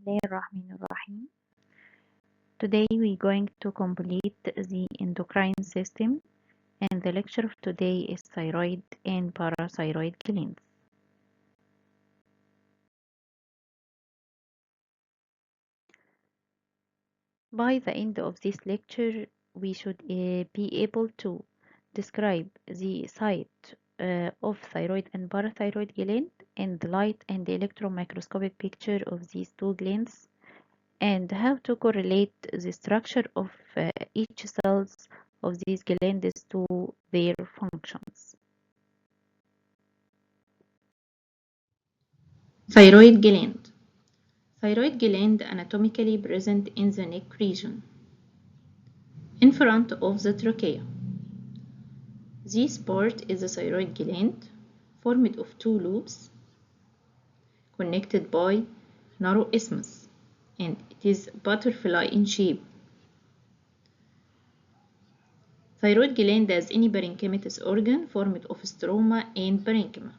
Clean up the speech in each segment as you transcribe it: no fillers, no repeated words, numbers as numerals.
Bismillahirrahmanirrahim. Today we're going to complete the endocrine system, and the lecture of today is thyroid and parathyroid glands. By the end of this lecture, we should be able to describe the site of thyroid and parathyroid gland and the light and the electron microscopic picture of these two glands, and how to correlate the structure of each cells of these glands to their functions. Thyroid gland. Thyroid gland anatomically present in the neck region, in front of the trachea. This part is the thyroid gland, formed of two lobes, connected by narrow isthmus, and it is butterfly in shape. Thyroid gland as any parenchymatous organ formed of stroma and parenchyma.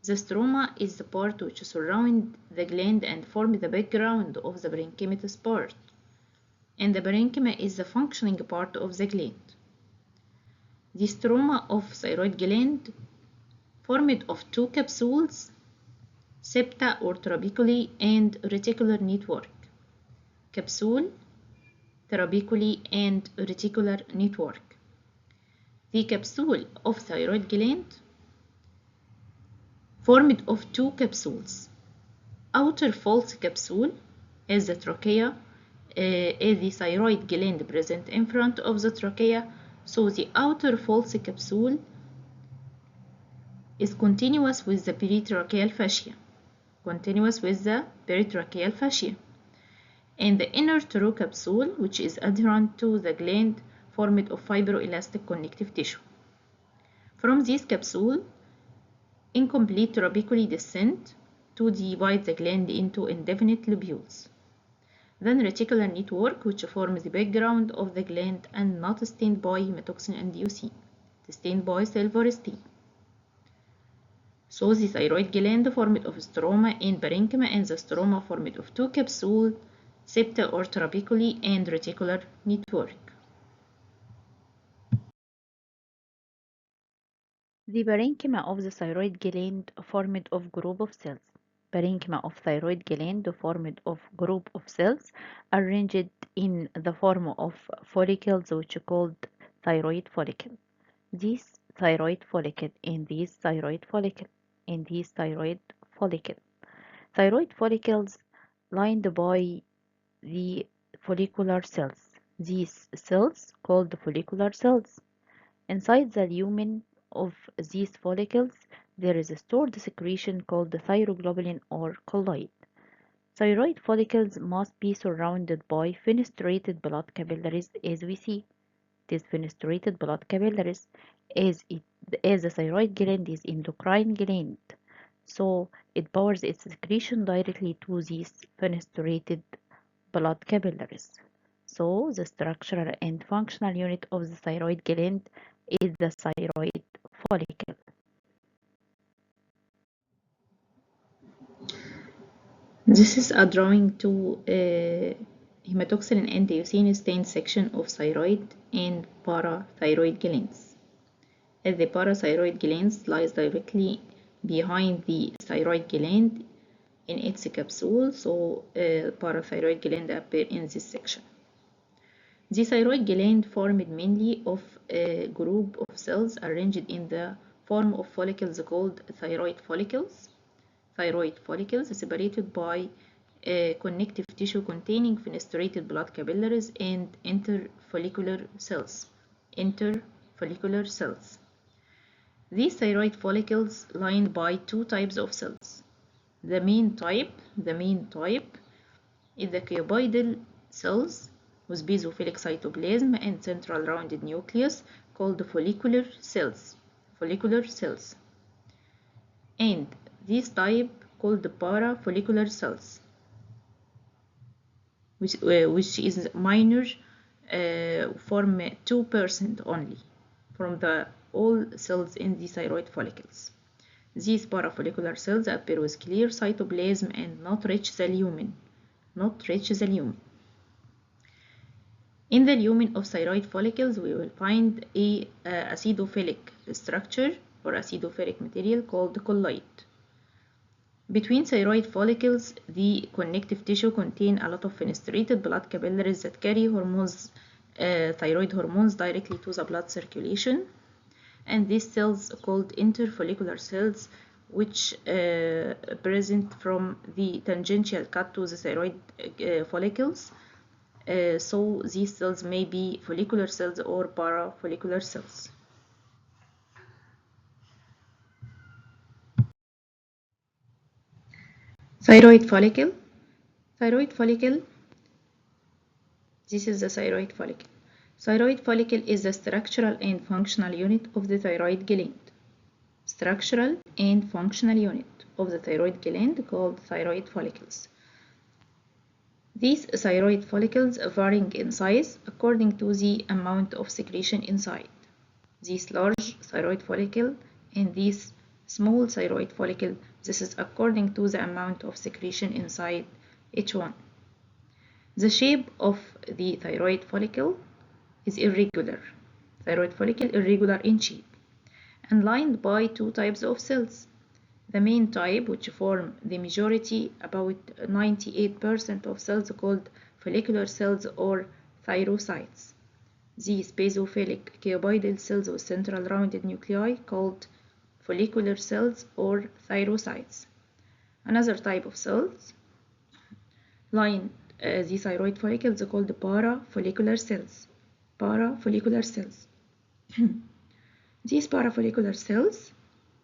The stroma is the part which surrounds the gland and forms the background of the parenchymatous part, and the parenchyma is the functioning part of the gland. The stroma of thyroid gland formed of two capsules, septa or trabeculae and reticular network. Capsule, trabeculae and reticular network. The capsule of thyroid gland formed of two capsules. Outer false capsule is the trachea, is the thyroid gland present in front of the trachea, so the outer false capsule is continuous with the peritracheal fascia, and the inner true capsule, which is adherent to the gland, formed of fibroelastic connective tissue. From this capsule, incomplete trabeculae descent to divide the gland into indefinite lobules. Then reticular network, which forms the background of the gland and not stained by hematoxin and eosin, stained by silverstein. So the thyroid gland formed of stroma and parenchyma, and the stroma formed of two capsules, septa or trabeculae and reticular network. The parenchyma of the thyroid gland formed of group of cells. Parenchyma of thyroid gland formed of group of cells arranged in the form of follicles, which are called thyroid follicle. This thyroid follicle and this thyroid follicle and this thyroid follicle. Thyroid follicles lined by the follicular cells. These cells called follicular cells. Inside the lumen of these follicles, there is a stored secretion called thyroglobulin or colloid. Thyroid follicles must be surrounded by fenestrated blood capillaries, as we see. These fenestrated blood capillaries, as the thyroid gland is endocrine gland, so it powers its secretion directly to these fenestrated blood capillaries. So the structural and functional unit of the thyroid gland is the thyroid follicle. This is a drawing to hematoxylin and eosin stained section of thyroid and parathyroid glands. As the parathyroid gland lies directly behind the thyroid gland in its capsule, so parathyroid gland appear in this section. The thyroid gland formed mainly of a group of cells arranged in the form of follicles called thyroid follicles. Thyroid follicles separated by connective tissue containing fenestrated blood capillaries and interfollicular cells. These thyroid follicles lined by two types of cells. The main type is the cuboidal cells with basophilic cytoplasm and central rounded nucleus called follicular cells. And this type called the parafollicular cells, which is minor, form 2% only from the all cells in the thyroid follicles. These parafollicular cells appear with clear cytoplasm and not reach the lumen, not reach the lumen. In the lumen of thyroid follicles, we will find a acidophilic structure or acidophilic material called colloid. Between thyroid follicles, the connective tissue contain a lot of fenestrated blood capillaries that carry hormones, thyroid hormones directly to the blood circulation. And these cells called interfollicular cells, which present from the tangential cut to the thyroid follicles. So these cells may be follicular cells or parafollicular cells. Thyroid follicle. Thyroid follicle. This is the thyroid follicle. Thyroid follicle is the structural and functional unit of the thyroid gland. Structural and functional unit of the thyroid gland called thyroid follicles. These thyroid follicles varying in size according to the amount of secretion inside. This large thyroid follicle and this small thyroid follicle, this is according to the amount of secretion inside each one. The shape of the thyroid follicle is irregular. Thyroid follicle irregular in shape and lined by two types of cells. The main type, which form the majority, about 98% of cells, called follicular cells or thyrocytes. These basophilic cuboidal cells with central rounded nuclei called follicular cells or thyrocytes. Another type of cells line the thyroid follicles called parafollicular cells. Parafollicular cells. These parafollicular cells,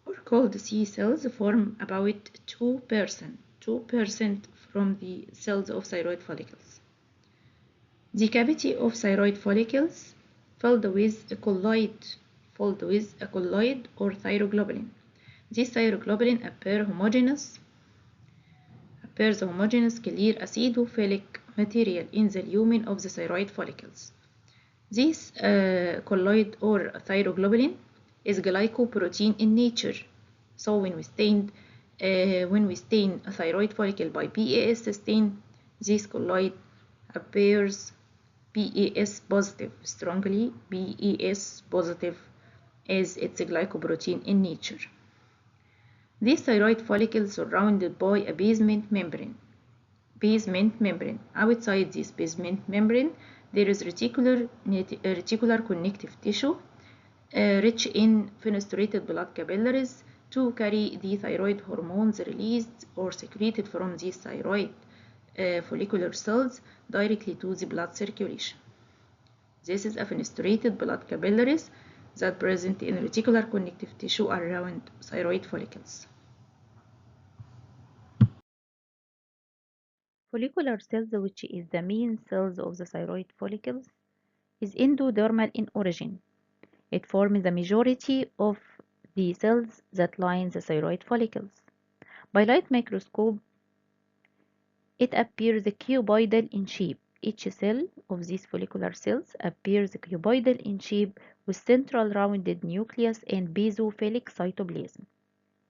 or called C cells, form about 2% from the cells of thyroid follicles. The cavity of thyroid follicles filled with a colloid or thyroglobulin. This thyroglobulin appears homogeneous clear acidophilic material in the lumen of the thyroid follicles. This colloid or thyroglobulin is glycoprotein in nature. So when we stain a thyroid follicle by PAS stain, this colloid appears PAS positive, strongly PAS positive, as it's a glycoprotein in nature. This thyroid follicle is surrounded by a basement membrane. Outside this basement membrane, there is reticular connective tissue rich in fenestrated blood capillaries to carry the thyroid hormones released or secreted from these thyroid follicular cells directly to the blood circulation. This is a fenestrated blood capillaries that present in reticular connective tissue around thyroid follicles. Follicular cells, which is the main cells of the thyroid follicles, is endodermal in origin. It forms the majority of the cells that line the thyroid follicles. By light microscope, it appears cuboidal in shape. Each cell of these follicular cells appears cuboidal in shape with central rounded nucleus and basophilic cytoplasm.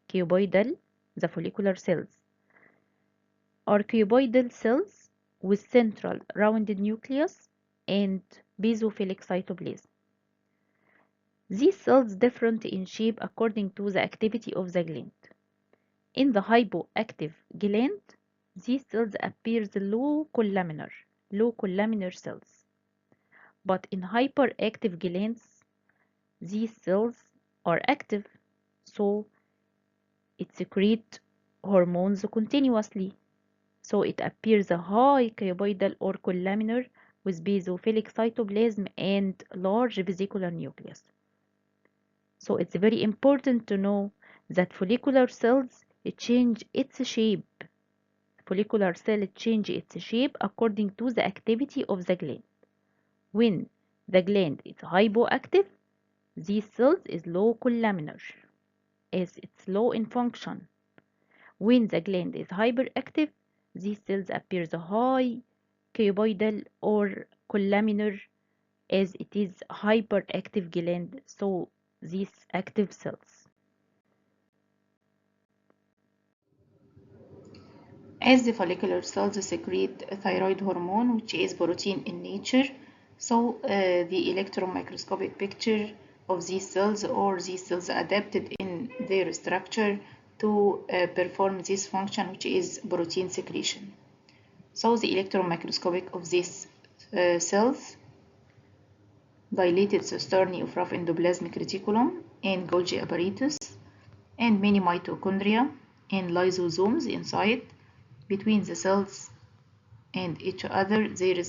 Cuboidal, the follicular cells, are cuboidal cells with central rounded nucleus and basophilic cytoplasm. These cells differ in shape according to the activity of the gland. In the hypoactive gland, these cells appear low columnar cells. But in hyperactive glands, these cells are active, so it secretes hormones continuously. So it appears a high cuboidal or columnar with basophilic cytoplasm and large vesicular nucleus. So it's very important to know that follicular cells change its shape. Follicular cell change its shape according to the activity of the gland. When the gland is hypoactive, these cells is low columnar, as it's low in function. When the gland is hyperactive, these cells appears high cuboidal or columnar, as it is hyperactive gland, so these active cells. as the follicular cells secrete a thyroid hormone, which is protein in nature. So the electron microscopic picture of these cells, or these cells adapted in their structure to perform this function, which is protein secretion. So the electron microscopic of these cells, dilated cisternae of rough endoplasmic reticulum and Golgi apparatus, and many mitochondria and lysosomes inside. Between the cells and each other, there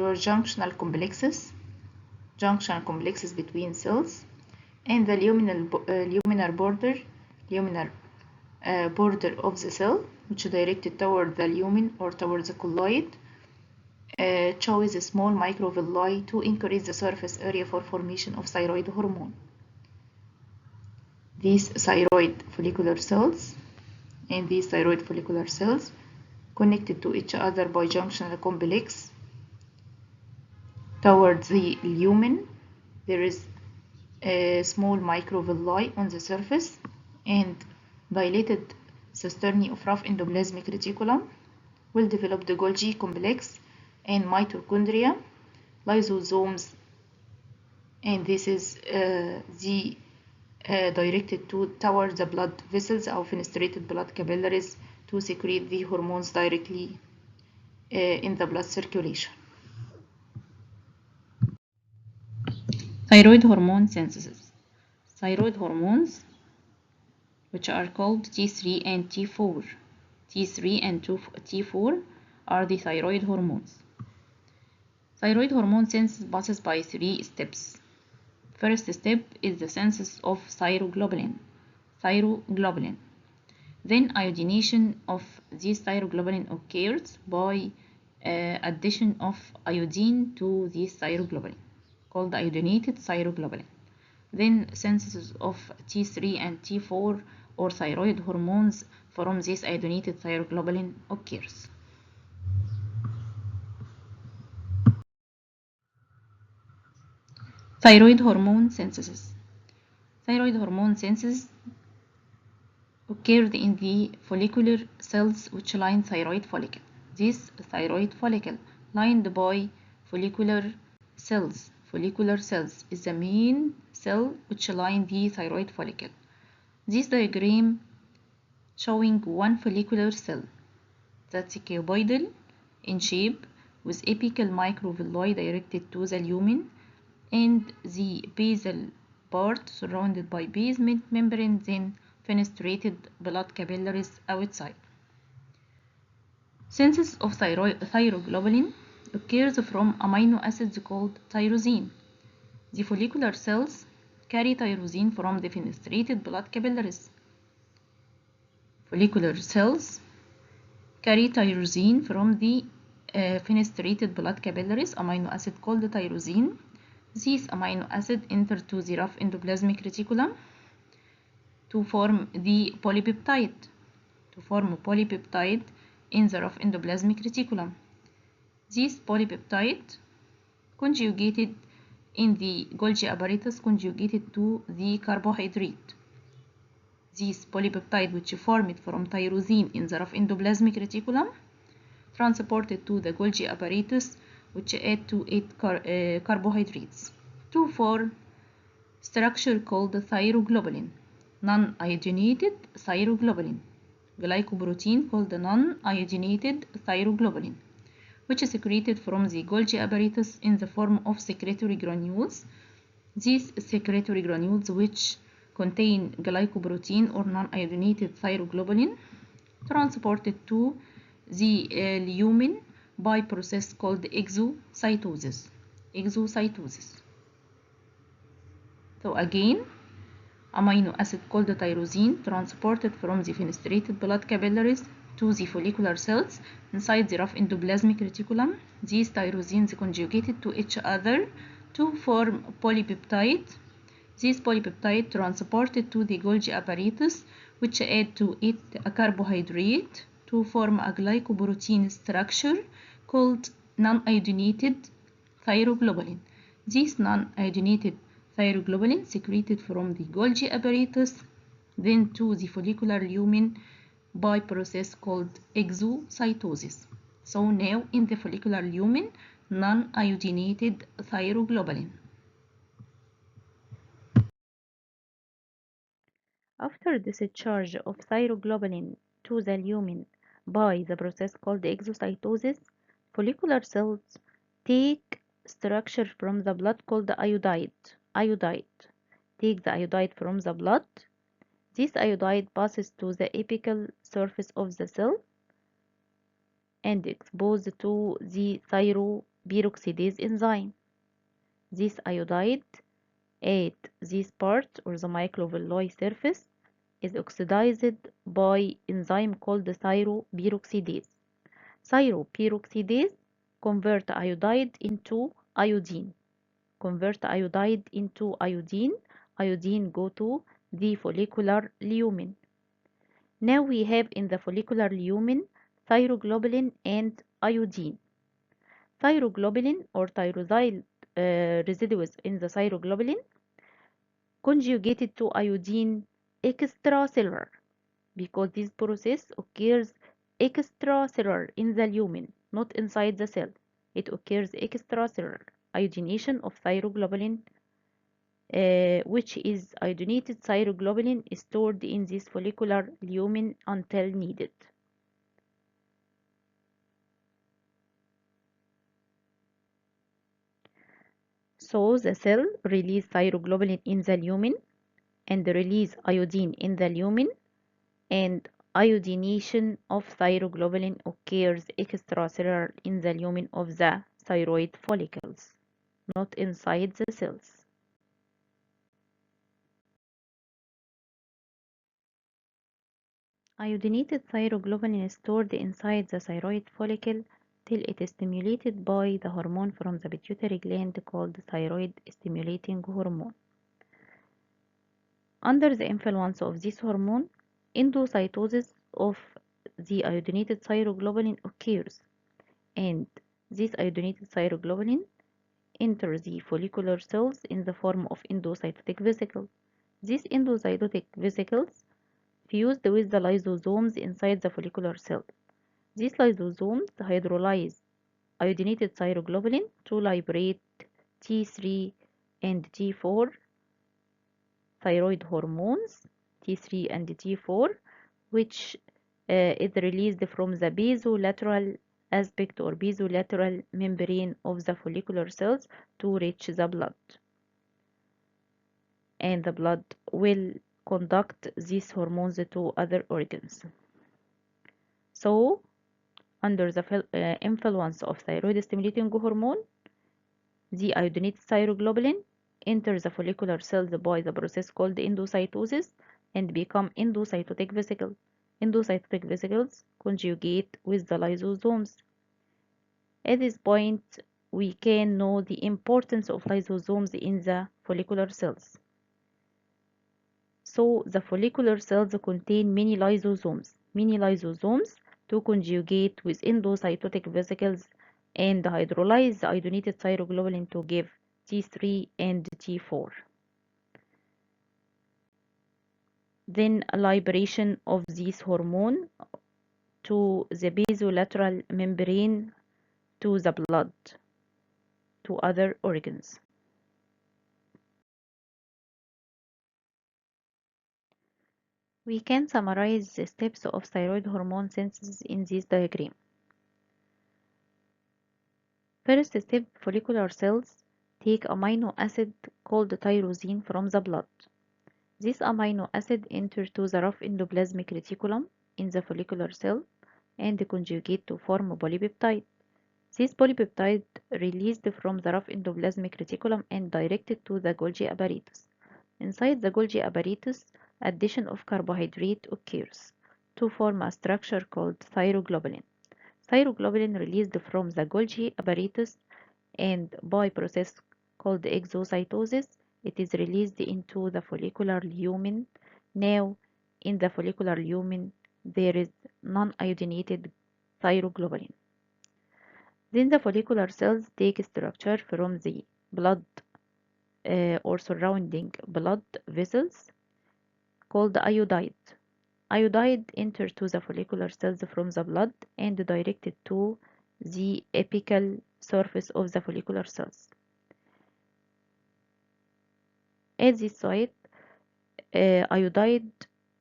were junctional complexes between cells, and the luminar border of the cell, which directed toward the lumen or towards the colloid, shows a small microvilli to increase the surface area for formation of thyroid hormone. These thyroid follicular cells and these thyroid follicular cells connected to each other by junctional complex. Towards the lumen, there is a small microvilli on the surface, and dilated cisternae of rough endoplasmic reticulum will develop the Golgi complex and mitochondria, lysosomes, and this is directed towards the blood vessels or fenestrated blood capillaries to secrete the hormones directly in the blood circulation. Thyroid hormone synthesis. Thyroid hormones, which are called T3 and T4. T3 and T4 are the thyroid hormones. Thyroid hormone synthesis passes by 3 steps. First step is the synthesis of thyroglobulin. Then iodination of this thyroglobulin occurs by addition of iodine to this thyroglobulin, called iodinated thyroglobulin. Then synthesis of T3 and T4 or thyroid hormones from this iodinated thyroglobulin occurs. Thyroid hormone synthesis. Thyroid hormone synthesis occurred in the follicular cells which line thyroid follicle. This thyroid follicle lined by follicular cells is the main cell which line the thyroid follicle. This diagram showing one follicular cell that's cuboidal in shape with apical microvilli directed to the lumen and the basal part surrounded by basement membrane, then fenestrated blood capillaries outside. Synthesis of thyroglobulin occurs from amino acids called tyrosine. The follicular cells carry tyrosine from the fenestrated blood capillaries. Follicular cells carry tyrosine from the fenestrated blood capillaries, amino acid called tyrosine. This amino acid enter to the rough endoplasmic reticulum to form the polypeptide, in the rough endoplasmic reticulum. This polypeptide conjugated in the Golgi apparatus conjugated to the carbohydrate. This polypeptide, which formed from tyrosine in the rough endoplasmic reticulum, transported to the Golgi apparatus, which add to it carbohydrates to form structure called thyroglobulin, non-iodinated thyroglobulin, glycoprotein called non-iodinated thyroglobulin, which is secreted from the Golgi apparatus in the form of secretory granules. These secretory granules, which contain glycoprotein or non-iodinated thyroglobulin, transported to the lumen by process called exocytosis. So again, amino acid called tyrosine transported from the fenestrated blood capillaries to the follicular cells inside the rough endoplasmic reticulum. These tyrosines conjugated to each other to form polypeptide. This polypeptide transported to the Golgi apparatus, which add to it a carbohydrate to form a glycoprotein structure called non-iodinated thyroglobulin. This non-iodinated thyroglobulin secreted from the Golgi apparatus then to the follicular lumen by process called exocytosis. So now in the follicular lumen, non-iodinated thyroglobulin. After discharge of thyroglobulin to the lumen by the process called exocytosis, follicular cells take structure from the blood called iodide. Iodide. Take the iodide from the blood. This iodide passes to the apical surface of the cell and exposed to the thyroperoxidase enzyme. This iodide at this part or the microvilli surface is oxidized by enzyme called thyroperoxidase. Thyroperoxidase convert iodide into iodine. Convert iodide into iodine. Iodine go to the follicular lumen. Now we have in the follicular lumen thyroglobulin and iodine. Thyroglobulin or thyrosyl residues in the thyroglobulin conjugated to iodine extracellular because this process occurs extracellular in the lumen, not inside the cell. It occurs extracellular iodination of thyroglobulin, which is iodinated thyroglobulin is stored in this follicular lumen until needed. So the cell release thyroglobulin in the lumen and release iodine in the lumen, and iodination of thyroglobulin occurs extracellular in the lumen of the thyroid follicles, not inside the cells. Iodinated thyroglobulin is stored inside the thyroid follicle till it is stimulated by the hormone from the pituitary gland called thyroid stimulating hormone. Under the influence of this hormone, endocytosis of the iodinated thyroglobulin occurs, and this iodinated thyroglobulin enters the follicular cells in the form of endocytotic vesicles. These endocytotic vesicles fused with the lysosomes inside the follicular cell. These lysosomes hydrolyze iodinated thyroglobulin to liberate T3 and T4 thyroid hormones, T3 and T4, which is released from the basolateral aspect or basolateral membrane of the follicular cells to reach the blood. And the blood will conduct these hormones to other organs. So, under the influence of thyroid stimulating hormone, the iodinated thyroglobulin enters the follicular cells by the process called endocytosis and become endocytotic vesicles. Endocytotic vesicles conjugate with the lysosomes. At this point, we can know the importance of lysosomes in the follicular cells. So the follicular cells contain many lysosomes to conjugate with endocytotic vesicles and hydrolyze the iodinated thyroglobulin to give T3 and T4. Then a liberation of this hormone to the basolateral membrane to the blood to other organs. We can summarize the steps of thyroid hormone synthesis in this diagram. First step, follicular cells take amino acid called tyrosine from the blood. This amino acid enters to the rough endoplasmic reticulum in the follicular cell and conjugate to form polypeptide. This polypeptide released from the rough endoplasmic reticulum and directed to the Golgi apparatus. Inside the Golgi apparatus, addition of carbohydrate occurs to form a structure called thyroglobulin. Thyroglobulin released from the Golgi apparatus and by process called exocytosis, it is released into the follicular lumen. Now, in the follicular lumen, there is non-iodinated thyroglobulin. Then the follicular cells take structure from the blood or surrounding blood vessels called iodide. Iodide enters to the follicular cells from the blood and directed to the apical surface of the follicular cells. At this site, iodide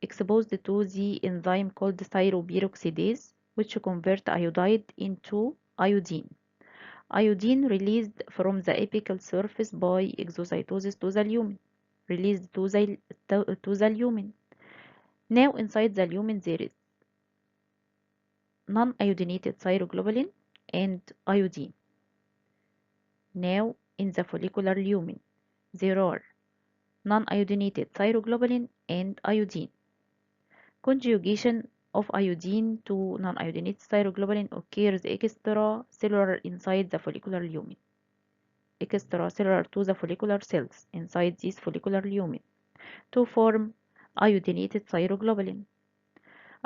exposed to the enzyme called thyroperoxidase, which convert iodide into iodine. Iodine released from the apical surface by exocytosis to the lumen, released to the lumen. Now inside the lumen there is non-iodinated thyroglobulin and iodine. Now in the follicular lumen there are non-iodinated thyroglobulin and iodine. Conjugation of iodine to non-iodinated thyroglobulin occurs extracellular inside the follicular lumen. Extracellular to the follicular cells inside this follicular lumen to form iodinated thyroglobulin.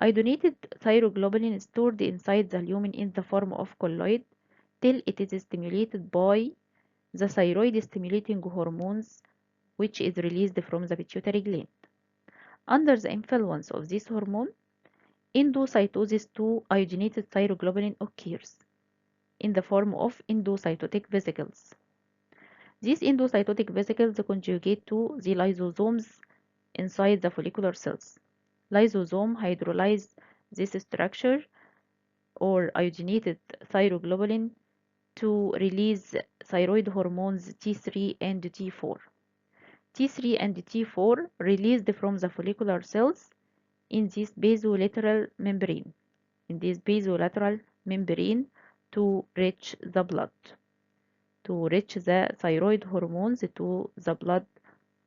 Iodinated thyroglobulin is stored inside the lumen in the form of colloid till it is stimulated by the thyroid stimulating hormones, which is released from the pituitary gland. Under the influence of this hormone, endocytosis to iodinated thyroglobulin occurs in the form of endocytotic vesicles. These endocytotic vesicles conjugate to the lysosomes inside the follicular cells. Lysosome hydrolyze this structure or iodinated thyroglobulin to release thyroid hormones T3 and T4. T3 and T4 released from the follicular cells in this basolateral membrane, to reach the blood, to reach the thyroid hormones to the blood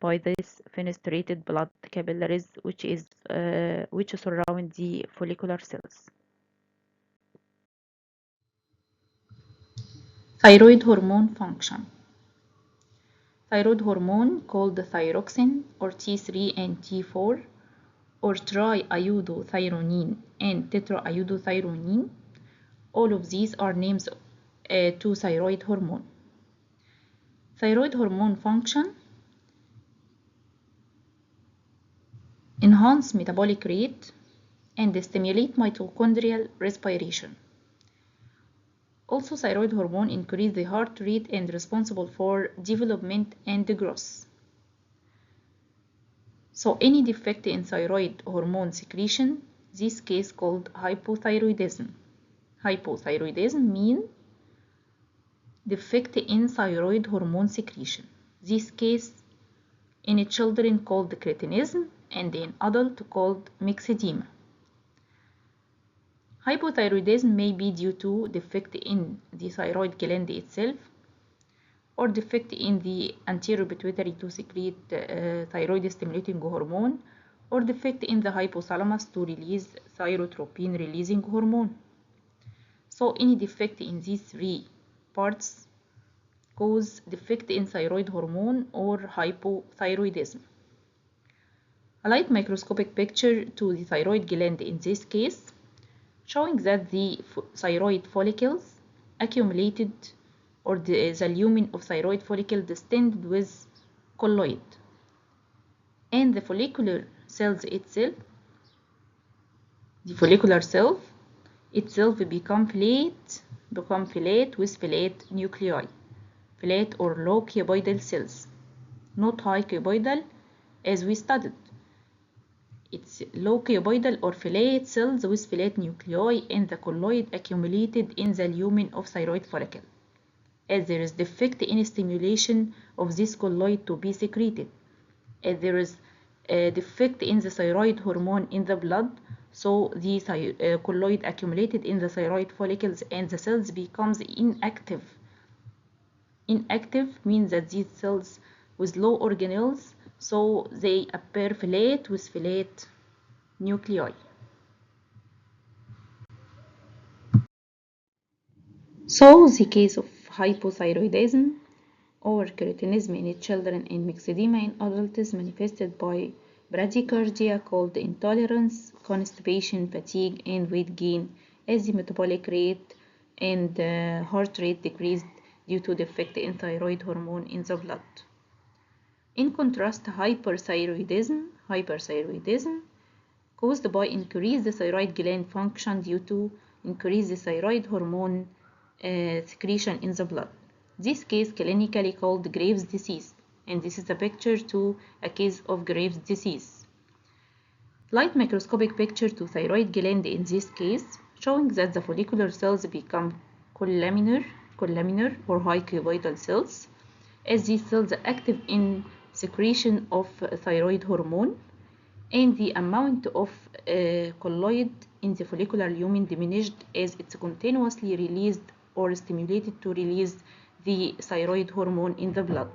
by this fenestrated blood capillaries which surround the follicular cells. Thyroid hormone function. Thyroid hormone called thyroxine or T3 and T4 or triiodothyronine and tetraiodothyronine. All of these are names to thyroid hormone. Thyroid hormone function enhance metabolic rate and stimulate mitochondrial respiration. Also, thyroid hormone increase the heart rate and responsible for development and growth. So any defect in thyroid hormone secretion, this case called hypothyroidism. Hypothyroidism means defect in thyroid hormone secretion. This case in children called cretinism and in adult called myxedema. Hypothyroidism may be due to defect in the thyroid gland itself or defect in the anterior pituitary to secrete thyroid stimulating hormone or defect in the hypothalamus to release thyrotropin releasing hormone. So any defect in these three parts cause defect in thyroid hormone or hypothyroidism. A light microscopic picture to the thyroid gland in this case showing that the thyroid follicles accumulated or the lumen of thyroid follicle distended with colloid and the follicular cells itself, the follicular cell itself become flat with flat nuclei, flat or low cuboidal cells, not high cuboidal as we studied. It's low cuboidal or flat cells with flat nuclei and the colloid accumulated in the lumen of thyroid follicle, as there is defect in stimulation of this colloid to be secreted, as there is a defect in the thyroid hormone in the blood, so the colloid accumulated in the thyroid follicles and the cells becomes inactive. Inactive means that these cells with low organelles, so they appear flat with flat nuclei. So the case of hypothyroidism or cretinism in children and myxedema in adults is manifested by bradycardia called intolerance, constipation, fatigue, and weight gain as the metabolic rate and heart rate decreased due to defect in thyroid hormone in the blood. In contrast, hyperthyroidism caused by increased thyroid gland function due to increased thyroid hormone secretion in the blood. This case clinically called Graves' disease, and this is a picture to a case of Graves' disease. Light microscopic picture to thyroid gland in this case, showing that the follicular cells become colaminar or high cuboidal cells, as these cells are active in secretion of thyroid hormone, and the amount of colloid in the follicular lumen diminished as it's continuously released or stimulated to release the thyroid hormone in the blood.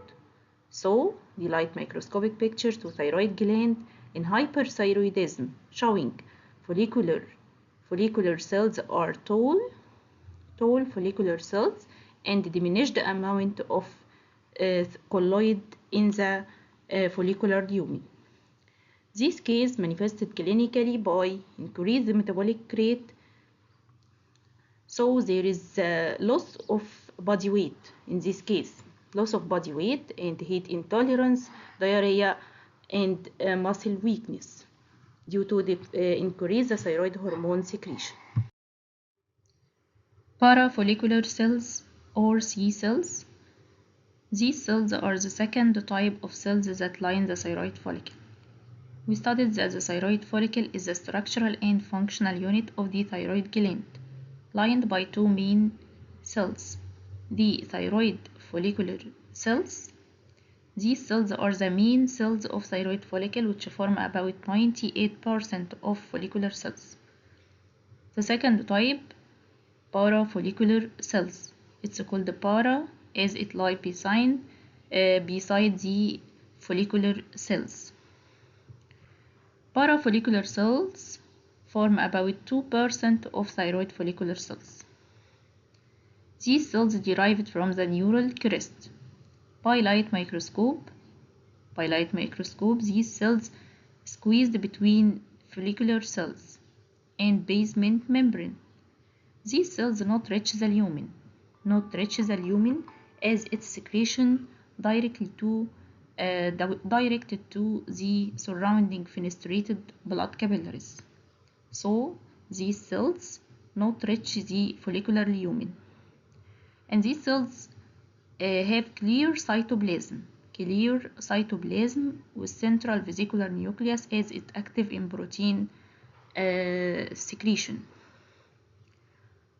So, the light microscopic picture to thyroid gland in hyperthyroidism, showing follicular cells are tall follicular cells and diminished amount of colloid in the follicular lumen. This case manifested clinically by increased metabolic rate, so there is loss of body weight in this case, loss of body weight and heat intolerance, diarrhea, and muscle weakness due to the increased thyroid hormone secretion. Parafollicular cells or C cells. These cells are the second type of cells that line the thyroid follicle. We studied that the thyroid follicle is the structural and functional unit of the thyroid gland, lined by two main cells, the thyroid follicular cells. These cells are the main cells of thyroid follicle, which form about 98% of follicular cells. The second type, parafollicular cells. It's called para as it lies beside the follicular cells. Parafollicular cells form about 2% of thyroid follicular cells. These cells derived from the neural crest. By light microscope, these cells squeezed between follicular cells and basement membrane. These cells not reach the lumen as its secretion directed to the surrounding fenestrated blood capillaries. So these cells not reach the follicular lumen, and these cells have clear cytoplasm with central vesicular nucleus as it active in protein secretion.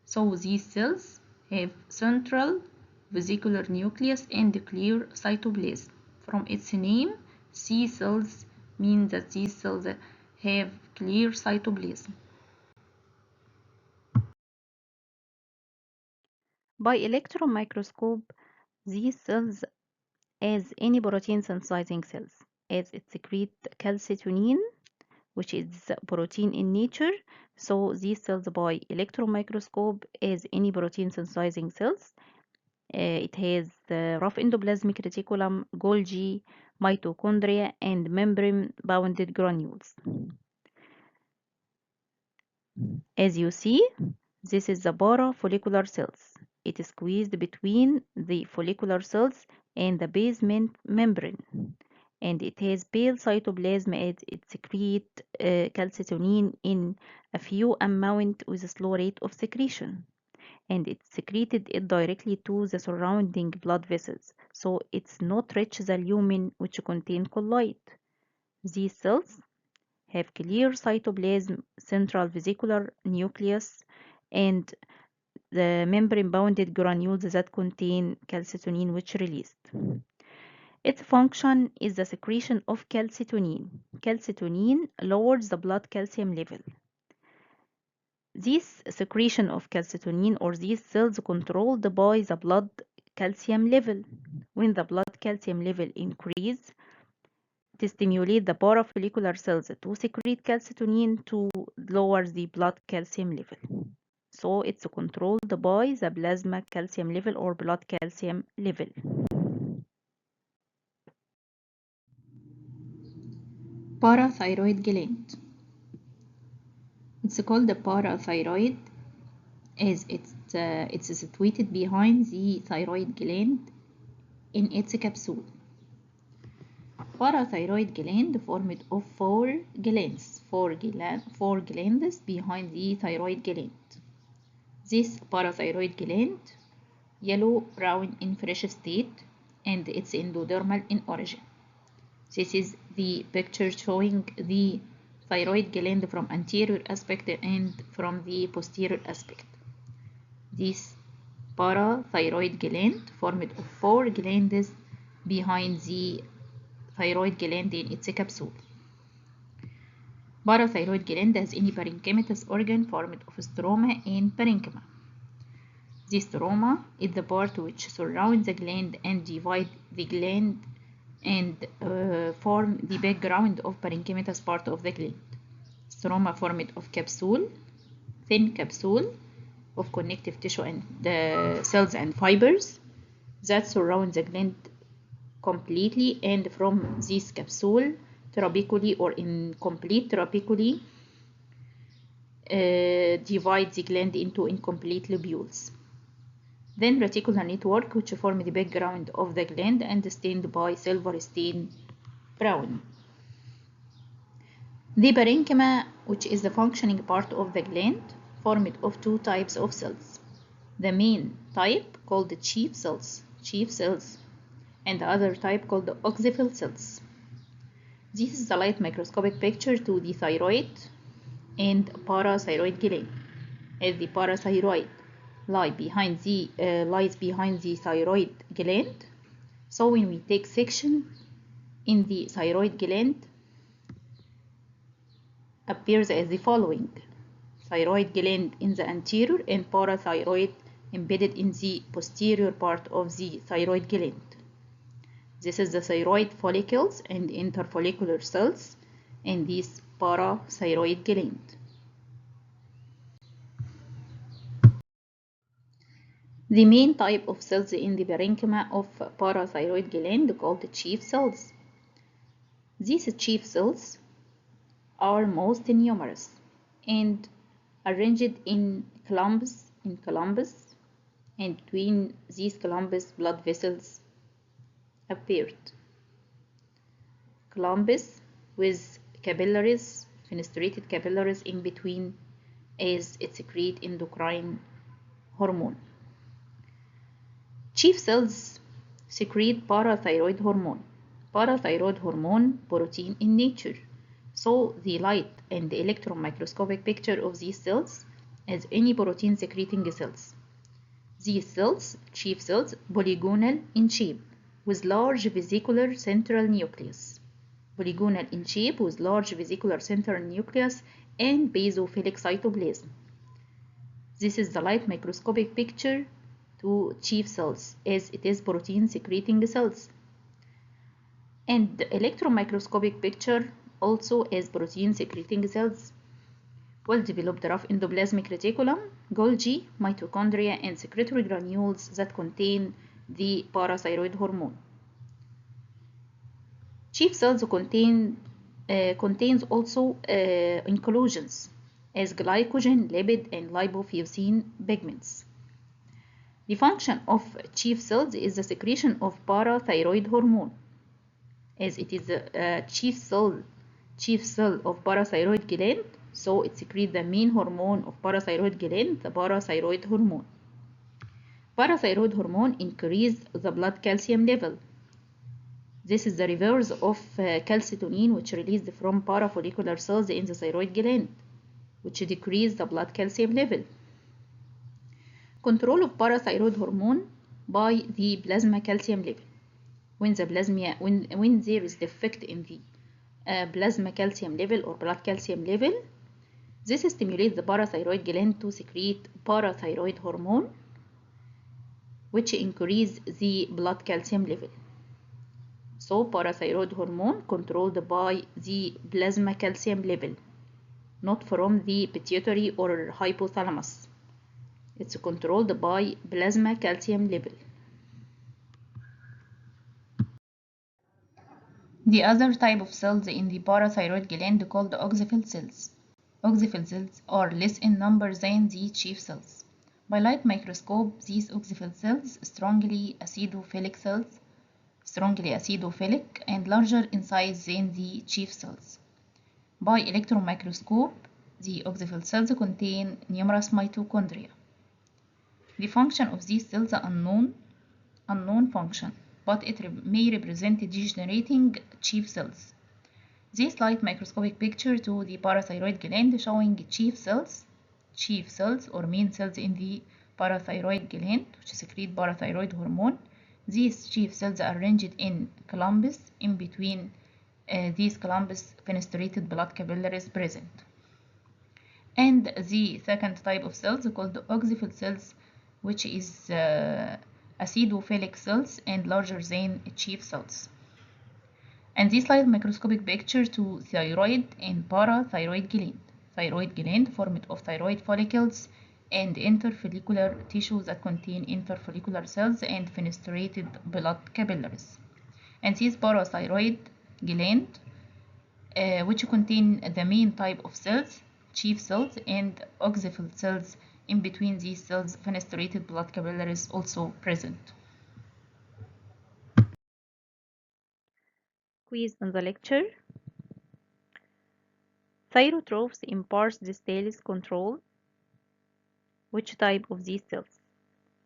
So these cells have central vesicular nucleus and clear cytoplasm. From its name, C cells mean that these cells have clear cytoplasm. By electron microscope, these cells as any protein synthesizing cells, as it secrete calcitonin, which is protein in nature. So these cells by electron microscope as any protein synthesizing cells. It has rough endoplasmic reticulum, Golgi, mitochondria, and membrane-bounded granules. As you see, this is the parafollicular cells. It is squeezed between the follicular cells and the basement membrane, and it has pale cytoplasm as it secretes calcitonin in a few amount with a slow rate of secretion, and it secreted it directly to the surrounding blood vessels, so it's not reach the lumen which contain colloid. These cells have clear cytoplasm, central vesicular nucleus, and the membrane-bounded granules that contain calcitonin which released. Its function is the secretion of calcitonin. Calcitonin lowers the blood calcium level. This secretion of calcitonin or these cells controlled by the blood calcium level. When the blood calcium level increase, it stimulates the parafollicular cells to secrete calcitonin to lower the blood calcium level. So it's controlled by the plasma calcium level or blood calcium level. Parathyroid gland. It's called the parathyroid as it's situated behind the thyroid gland in its capsule. Parathyroid gland formed of four glands behind the thyroid gland. This parathyroid gland, yellow-brown in fresh state, and it's endodermal in origin. This is the picture showing the thyroid gland from anterior aspect and from the posterior aspect. This parathyroid gland formed of four glands behind the thyroid gland in its capsule. Parathyroid gland has any parenchymatous organ formed of stroma and parenchyma. The stroma is the part which surrounds the gland and divide the gland and form the background of parenchymatous part of the gland. Stroma formed of capsule, thin capsule of connective tissue and cells and fibers that surround the gland completely, and from this capsule trabeculae or incomplete trabeculae divide the gland into incomplete lobules. Then reticular network, which form the background of the gland and stained by silver stain brown. The parenchyma, which is the functioning part of the gland, formed of two types of cells. The main type called the chief cells, and the other type called the oxyphil cells. This is the light microscopic picture to the thyroid and parathyroid gland. As the parathyroid lies behind the thyroid gland, so when we take section in the thyroid gland, appears as the following: thyroid gland in the anterior and parathyroid embedded in the posterior part of the thyroid gland. This is the thyroid follicles and interfollicular cells in this parathyroid gland. The main type of cells in the parenchyma of parathyroid gland called the chief cells. These chief cells are most numerous and arranged in clumps, and between these clumps blood vessels appeared. Clumps with capillaries, fenestrated capillaries in between, as it secrete endocrine hormone. Chief cells secrete parathyroid hormone. Parathyroid hormone protein in nature. So the light and the electron microscopic picture of these cells as any protein secreting cells. These cells, chief cells, polygonal in shape with large vesicular central nucleus. Polygonal in shape with large vesicular central nucleus and basophilic cytoplasm. This is the light microscopic picture to chief cells, as it is protein secreting cells. And the electron microscopic picture also as protein secreting cells. Well developed rough endoplasmic reticulum, Golgi, mitochondria, and secretory granules that contain the parathyroid hormone. Chief cells contains also inclusions as glycogen, lipid, and lipofuscin pigments. The function of chief cells is the secretion of parathyroid hormone, as it is a chief cell of parathyroid gland, so it secretes the main hormone of parathyroid gland, the parathyroid hormone. Parathyroid hormone increases the blood calcium level. This is the reverse of calcitonin, which released from parafollicular cells in the thyroid gland, which decrease the blood calcium level. Control of parathyroid hormone by the plasma calcium level. When there is defect in the plasma calcium level or blood calcium level, this stimulates the parathyroid gland to secrete parathyroid hormone, which increase the blood calcium level. So parathyroid hormone controlled by the plasma calcium level, not from the pituitary or hypothalamus. It's controlled by plasma calcium level. The other type of cells in the parathyroid gland called oxyphil cells. Oxyphil cells are less in number than the chief cells. By light microscope, these oxyphil cells, strongly acidophilic cells, strongly acidophilic, and larger in size than the chief cells. By electron microscope, the oxyphil cells contain numerous mitochondria. The function of these cells are unknown function, but it may represent degenerating chief cells. This light microscopic picture to the parathyroid gland showing chief cells or main cells in the parathyroid gland, which secrete parathyroid hormone. These chief cells are arranged in clumps. In between these clumps, fenestrated blood capillaries present. And the second type of cells called oxyphil cells, which is acidophilic cells and larger than chief cells. And this slide microscopic picture to thyroid and parathyroid gland. Thyroid gland formed of thyroid follicles and interfollicular tissue that contain interfollicular cells and fenestrated blood capillaries. And this parathyroid gland, which contain the main type of cells, chief cells and oxyphil cells. In between these cells, fenestrated blood capillaries also present. Quiz on the lecture. Thyrotrophs in pars distalis control which type of these cells?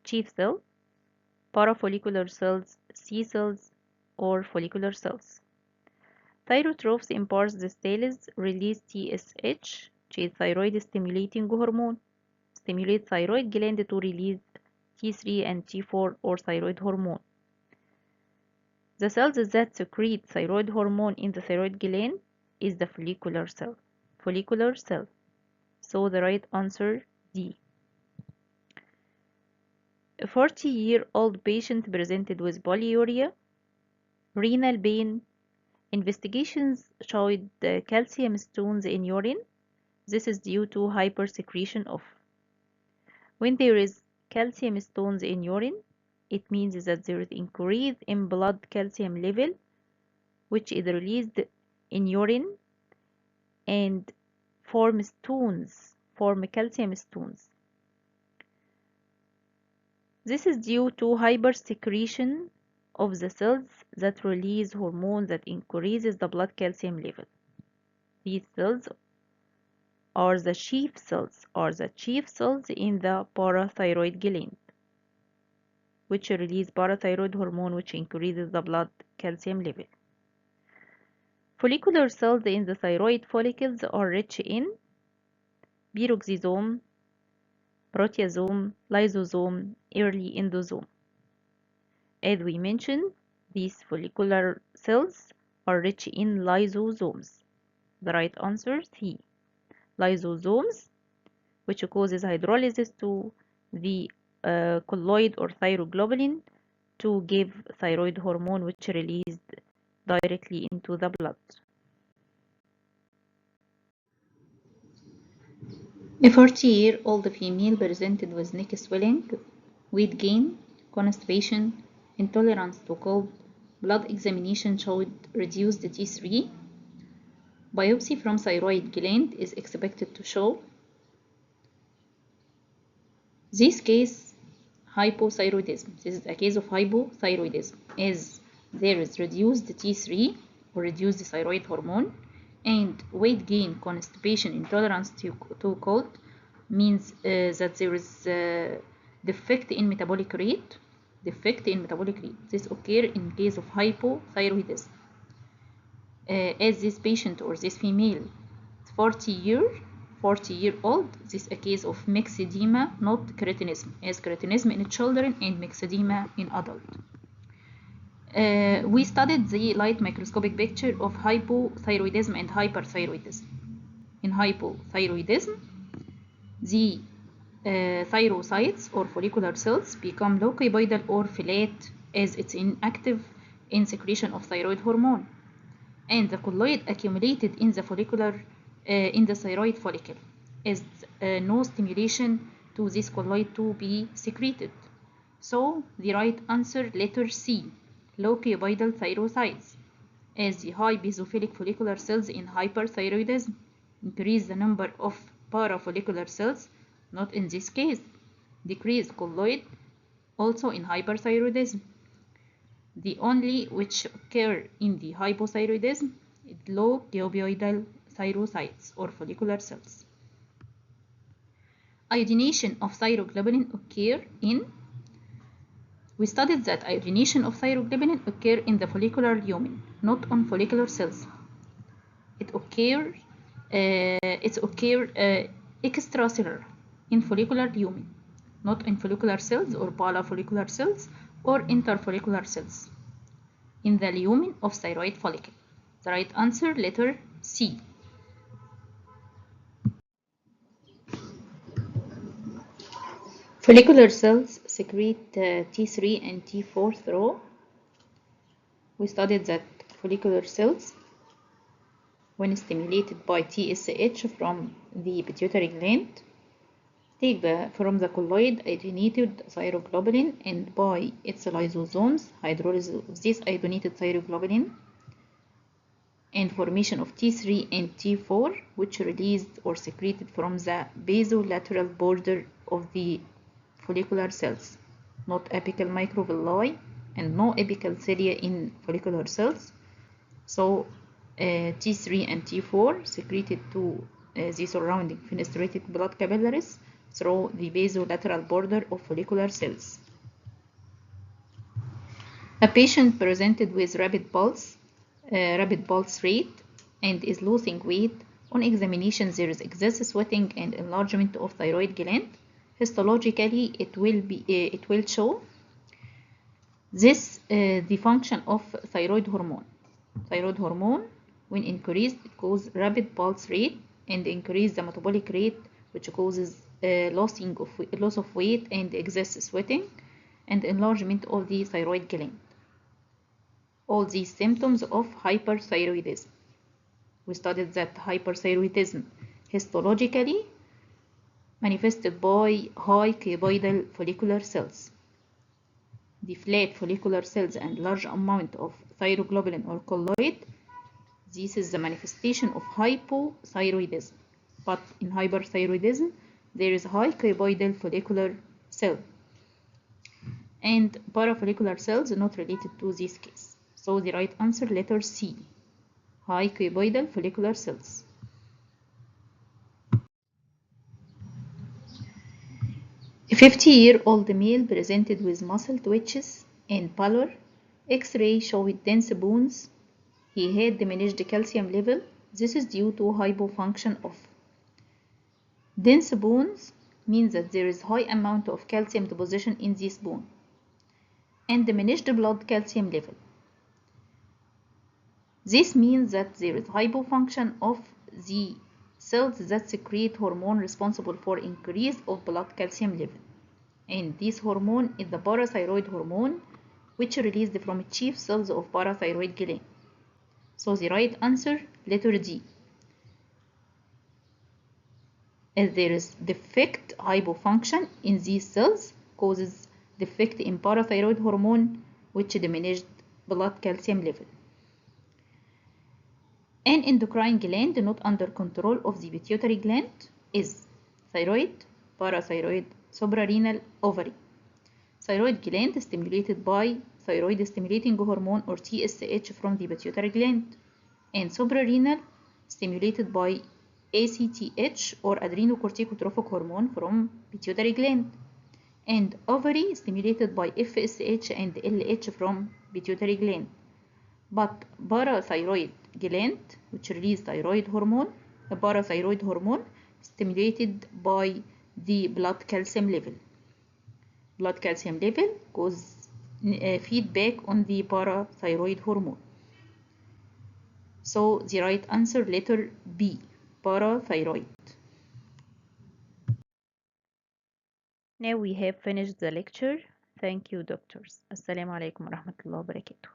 Chief cell, parafollicular cells, C cells, or follicular cells. Thyrotrophs in pars distalis release TSH, which is thyroid stimulating hormone, stimulate thyroid gland to release T3 and T4 or thyroid hormone. The cells that secrete thyroid hormone in the thyroid gland is the follicular cell. Follicular cell. So the right answer D. A 40-year-old patient presented with polyuria, renal pain. Investigations showed calcium stones in urine. This is due to hypersecretion of. When there is calcium stones in urine, it means that there is increase in blood calcium level, which is released in urine and form calcium stones. This is due to hypersecretion of the cells that release hormone that increases the blood calcium level. These cells are the chief cells in the parathyroid gland, which release parathyroid hormone which increases the blood calcium level. Follicular cells in the thyroid follicles are rich in peroxisome, proteasome, lysosome, early endosome. As we mentioned, these follicular cells are rich in lysosomes. The right answer is C. Lysosomes, which causes hydrolysis to the colloid or thyroglobulin to give thyroid hormone which released directly into the blood. A 40-year-old female presented with neck swelling, weight gain, constipation, intolerance to cold. Blood examination showed reduced T3. Biopsy from thyroid gland is expected to show this case hypothyroidism. This is a case of hypothyroidism as there is reduced T3 or reduced thyroid hormone, and weight gain, constipation, intolerance to cold means that there is defect in metabolic rate. This occurs in case of hypothyroidism. As this patient or this female 40-year-old, this is a case of myxedema, not cretinism, as cretinism in children and myxedema in adult. We studied the light microscopic picture of hypothyroidism and hyperthyroidism. In hypothyroidism, the thyrocytes or follicular cells become locopoidal or flat as it's inactive in secretion of thyroid hormone, and the colloid accumulated in the thyroid follicle is no stimulation to this colloid to be secreted. So the right answer, letter C, locopoidal thyrocytes, as the high basophilic follicular cells in hyperthyroidism increase the number of parafollicular cells, not in this case, decrease colloid also in hyperthyroidism. The only which occur in the hypothyroidism is low cuboidal thyrocytes or follicular cells. Iodination of thyroglobulin occur in We studied that iodination of thyroglobulin occur in the follicular lumen, not on follicular cells. It occurs extracellular in follicular lumen, not in follicular cells or parafollicular cells or interfollicular cells. In the lumen of thyroid follicle. The right answer, letter C. Follicular cells secrete T3 and T4 through. We studied that follicular cells, when stimulated by TSH from the pituitary gland, take from the colloid iodinated thyroglobulin and by its lysosomes hydrolysis of this iodinated thyroglobulin and formation of T3 and T4, which released or secreted from the basolateral border of the follicular cells, not apical microvilli and no apical cilia in follicular cells. So T3 and T4 secreted to the surrounding fenestrated blood capillaries through the basolateral border of follicular cells. A patient presented with rapid pulse rate and is losing weight. On examination, there is excess sweating and enlargement of thyroid gland. Histologically, it will show this the function of thyroid hormone. Thyroid hormone, when increased, it causes rapid pulse rate and increase the metabolic rate, which causes loss of weight and excess sweating and enlargement of the thyroid gland. All these symptoms of hyperthyroidism. We studied that hyperthyroidism histologically manifested by high cuboidal follicular cells, the flat follicular cells and large amount of thyroglobulin or colloid. This is the manifestation of hypothyroidism. But in hyperthyroidism, there is high cuboidal follicular cell and parafollicular cells not related to this case. So the right answer, letter C, high cuboidal follicular cells. A 50-year-old male presented with muscle twitches and pallor. X-ray showed dense bones. He had diminished calcium level. This is due to hypofunction of dense bones means that there is high amount of calcium deposition in this bone and diminished blood calcium level. This means that there is hypofunction of the cells that secrete hormone responsible for increase of blood calcium level. And this hormone is the parathyroid hormone, which released from chief cells of parathyroid gland. So the right answer, letter D. As there is defect hypofunction in these cells causes defect in parathyroid hormone, which diminished blood calcium level. An endocrine gland not under control of the pituitary gland is thyroid, parathyroid, suprarenal, ovary. Thyroid gland stimulated by thyroid stimulating hormone or TSH from the pituitary gland, and suprarenal stimulated by ACTH or adrenocorticotropic hormone from pituitary gland, and ovary stimulated by FSH and LH from pituitary gland. But parathyroid gland, which release thyroid hormone, a parathyroid hormone stimulated by the blood calcium level. Blood calcium level causes feedback on the parathyroid hormone. So the right answer, letter B, parathyroid. Now we have finished the lecture. Thank you, doctors. Assalamu alaikum wa rahmatullahi wa barakatuh.